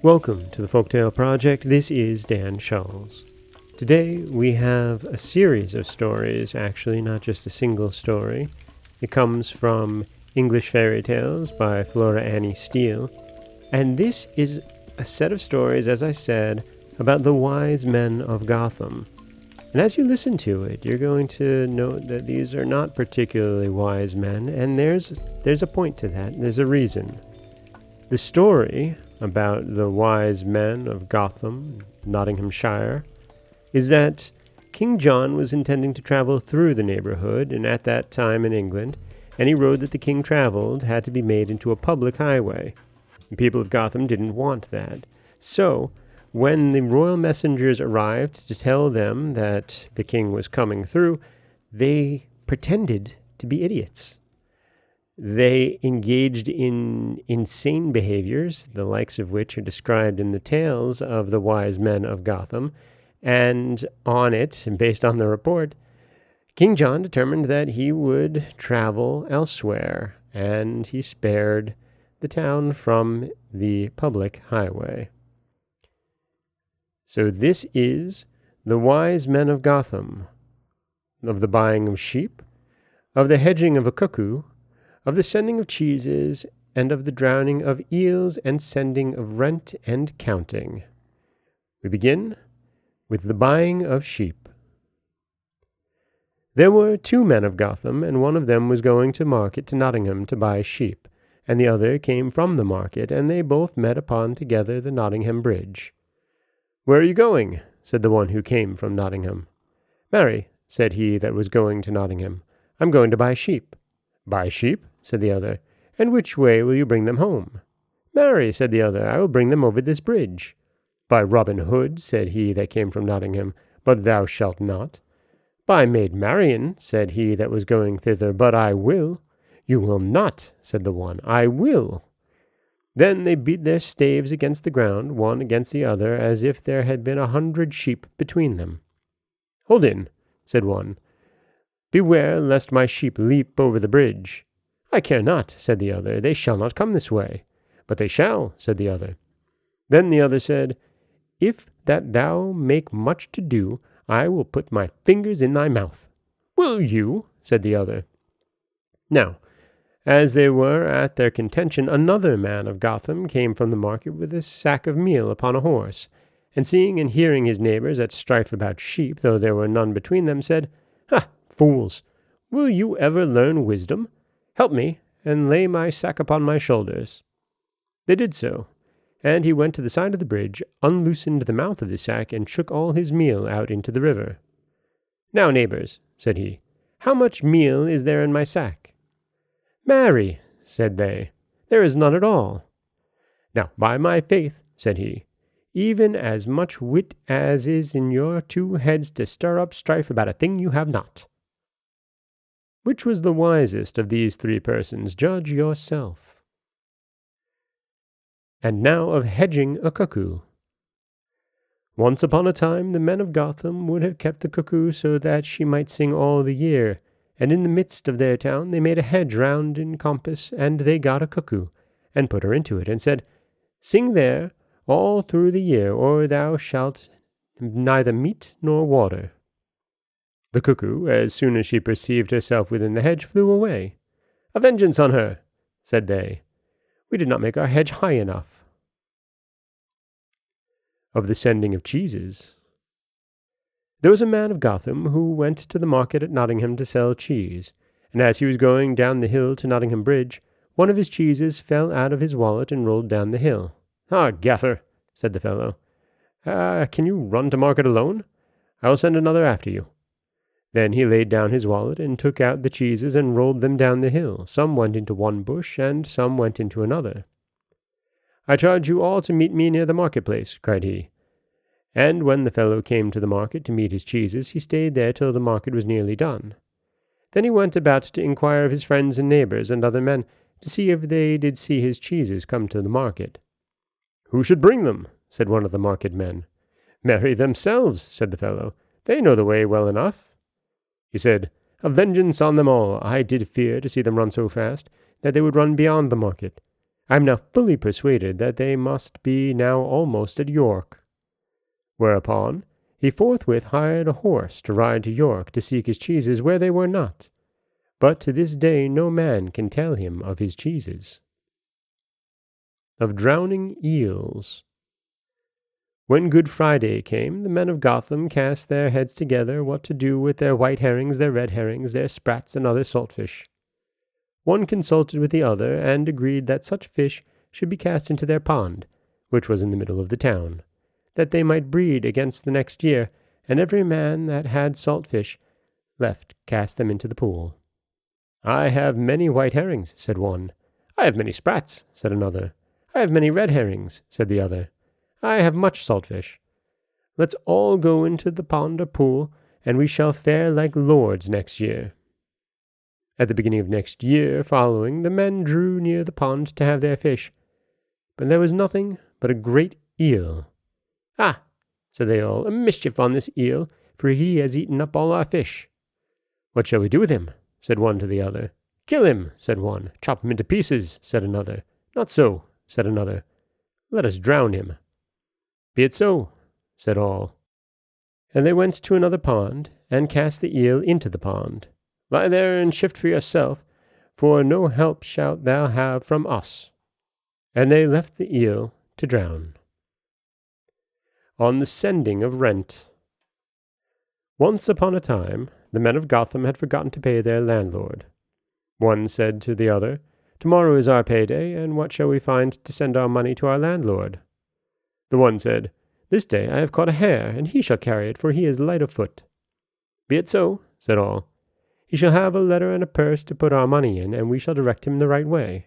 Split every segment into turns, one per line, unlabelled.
Welcome to the Folktale Project. This is Dan Scholz. Today we have a series of stories, actually, not just a single story. It comes from English Fairy Tales by Flora Annie Steele. And this is a set of stories, as I said, about the Wise Men of Gotham. And as you listen to it, you're going to note that these are not particularly wise men, and there's a point to that. There's a reason. The story about the Wise Men of Gotham, Nottinghamshire, is that King John was intending to travel through the neighborhood, and at that time in England, any road that the king traveled had to be made into a public highway. The people of Gotham didn't want that. So, when the royal messengers arrived to tell them that the king was coming through, they pretended to be idiots. They engaged in insane behaviors, the likes of which are described in the tales of the Wise Men of Gotham, and on it, and based on the report, King John determined that he would travel elsewhere, and he spared the town from the public highway. So this is the Wise Men of Gotham, of the buying of sheep, of the hedging of a cuckoo, of the sending of cheeses, and of the drowning of eels, and sending of rent and counting. We begin with the buying of sheep. There were 2 men of Gotham, and one of them was going to market to Nottingham to buy sheep, and the other came from the market, and they both met upon together the Nottingham bridge. "Where are you going?" said the one who came from Nottingham. "Marry," said he that was going to Nottingham, "I'm going to buy sheep." "Buy sheep?" said the other, "and which way will you bring them home?" "Marry," said the other, "I will bring them over this bridge." "By Robin Hood," said he that came from Nottingham, "but thou shalt not." "By Maid Marian," said he that was going thither, "but I will." "You will not," said the one, "I will." Then they beat their staves against the ground, one against the other, as if there had been 100 sheep between them. "Hold in," said one. "Beware lest my sheep leap over the bridge." "I care not," said the other, "they shall not come this way." "But they shall," said the other. Then the other said, "If that thou make much to do, I will put my fingers in thy mouth." "Will you?" said the other. Now, as they were at their contention, another man of Gotham came from the market with a sack of meal upon a horse, and seeing and hearing his neighbors at strife about sheep, though there were none between them, said, "Ha, fools! Will you ever learn wisdom? Help me, and lay my sack upon my shoulders." They did so, and he went to the side of the bridge, unloosened the mouth of the sack, and shook all his meal out into the river. "Now, neighbors," said he, "how much meal is there in my sack?" "Marry," said they, "there is none at all." "Now, by my faith," said he, "even as much wit as is in your 2 heads to stir up strife about a thing you have not." Which was the wisest of these 3 persons? Judge yourself. And now of hedging a cuckoo. Once upon a time the men of Gotham would have kept the cuckoo so that she might sing all the year, and in the midst of their town they made a hedge round in compass, and they got a cuckoo, and put her into it, and said, "Sing there all through the year, or thou shalt neither meat nor water." The cuckoo, as soon as she perceived herself within the hedge, flew away. "A vengeance on her," said they. "We did not make our hedge high enough." Of the sending of cheeses. There was a man of Gotham who went to the market at Nottingham to sell cheese, and as he was going down the hill to Nottingham Bridge, one of his cheeses fell out of his wallet and rolled down the hill. "Ah, gaffer," said the fellow, "can you run to market alone? I will send another after you." Then he laid down his wallet and took out the cheeses and rolled them down the hill. Some went into one bush, and some went into another. "I charge you all to meet me near the marketplace," cried he. And when the fellow came to the market to meet his cheeses, he stayed there till the market was nearly done. Then he went about to inquire of his friends and neighbors and other men, to see if they did see his cheeses come to the market. "Who should bring them?" said one of the market men. "Marry, themselves," said the fellow. "They know the way well enough." He said, "A vengeance on them all! I did fear to see them run so fast, that they would run beyond the market. I am now fully persuaded that they must be now almost at York. Whereupon he forthwith hired a horse to ride to York to seek his cheeses where they were not. But to this day no man can tell him of his cheeses. Of drowning eels. When Good Friday came, the men of Gotham cast their heads together what to do with their white herrings, their red herrings, their sprats, and other saltfish. One consulted with the other, and agreed that such fish should be cast into their pond, which was in the middle of the town, that they might breed against the next year, and every man that had salt fish left cast them into the pool. I have many white herrings, said one. I have many sprats, said another. I have many red herrings, said the other. I have much saltfish. Let's all go into the pond or pool, and we shall fare like lords next year. At the beginning of next year following, the men drew near the pond to have their fish, but there was nothing but a great eel. Ah, said they all, a mischief on this eel, for he has eaten up all our fish. What shall we do with him? Said one to the other. Kill him, said one. Chop him into pieces, said another. Not so, said another. Let us drown him. Be it so, said all. And they went to another pond, and cast the eel into the pond. Lie there and shift for yourself, for no help shalt thou have from us. And they left the eel to drown. On the sending of rent. Once upon a time, the men of Gotham had forgotten to pay their landlord. One said to the other, Tomorrow is our payday, and what shall we find to send our money to our landlord? The one said, This day I have caught a hare, and he shall carry it, for he is light of foot. Be it so, said all. He shall have a letter and a purse to put our money in, and we shall direct him the right way.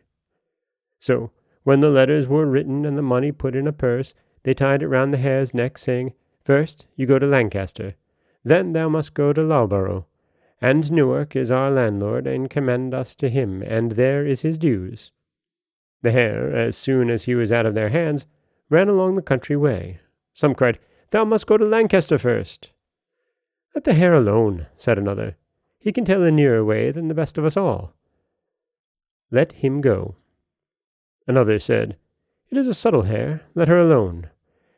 So, when the letters were written and the money put in a purse, they tied it round the hare's neck, saying, First you go to Lancaster, then thou must go to Loughborough, and Newark is our landlord, and commend us to him, and there is his dues. The hare, as soon as he was out of their hands, ran along the country way. Some cried, Thou must go to Lancaster first. Let the hare alone, said another. He can tell a nearer way than the best of us all. Let him go. Another said, It is a subtle hare, let her alone.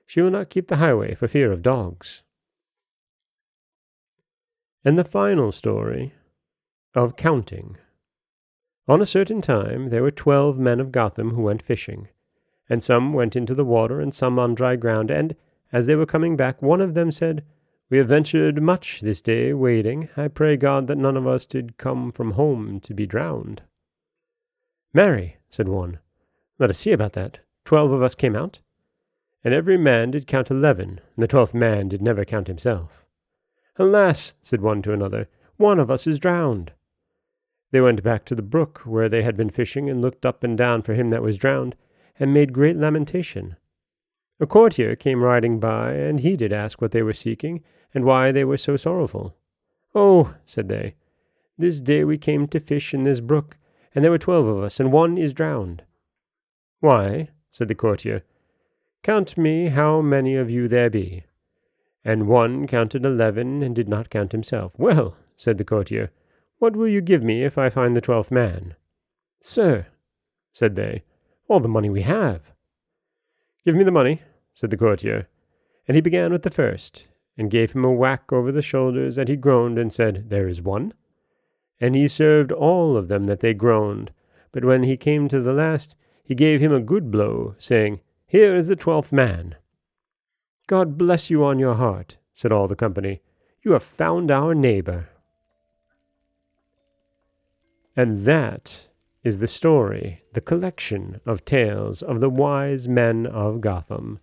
She will not keep the highway for fear of dogs. And the final story of counting. On a certain time there were 12 men of Gotham who went fishing, and some went into the water and some on dry ground, and, as they were coming back, one of them said, We have ventured much this day wading. I pray God that none of us did come from home to be drowned. Marry, said one, let us see about that. 12 of us came out. And every man did count 11, and the 12th man did never count himself. Alas, said one to another, one of us is drowned. They went back to the brook where they had been fishing, and looked up and down for him that was drowned, and made great lamentation. A courtier came riding by, and he did ask what they were seeking, and why they were so sorrowful. Oh, said they, this day we came to fish in this brook, and there were 12 of us, and one is drowned. Why, said the courtier, count me how many of you there be. And one counted 11, and did not count himself. Well, said the courtier, what will you give me if I find the 12th man? Sir, said they, all the money we have. Give me the money, said the courtier. And he began with the first, and gave him a whack over the shoulders, and he groaned, and said, There is one. And he served all of them that they groaned. But when he came to the last, he gave him a good blow, saying, Here is the 12th man. God bless you on your heart, said all the company. You have found our neighbor. And that is the story, the collection of tales of the wise men of Gotham.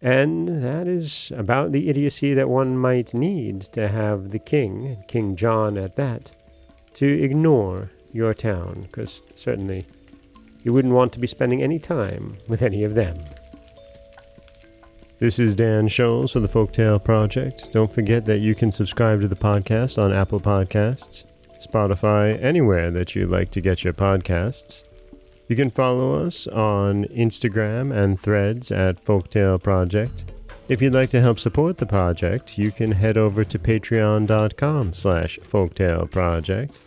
And that is about the idiocy that one might need to have the king, King John at that, to ignore your town, because certainly you wouldn't want to be spending any time with any of them. This is Dan Scholes for the Folktale Project. Don't forget that you can subscribe to the podcast on Apple Podcasts, Spotify, anywhere that you like to get your podcasts. You can follow us on Instagram and Threads at Folktale Project. If you'd like to help support the project, you can head over to patreon.com/folktaleproject.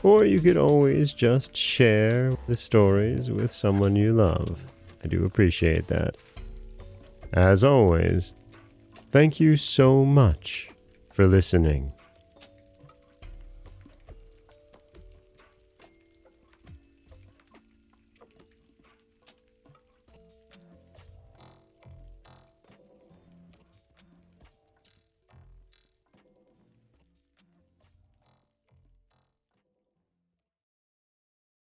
Or you could always just share the stories with someone you love. I do appreciate that. As always, thank you so much for listening.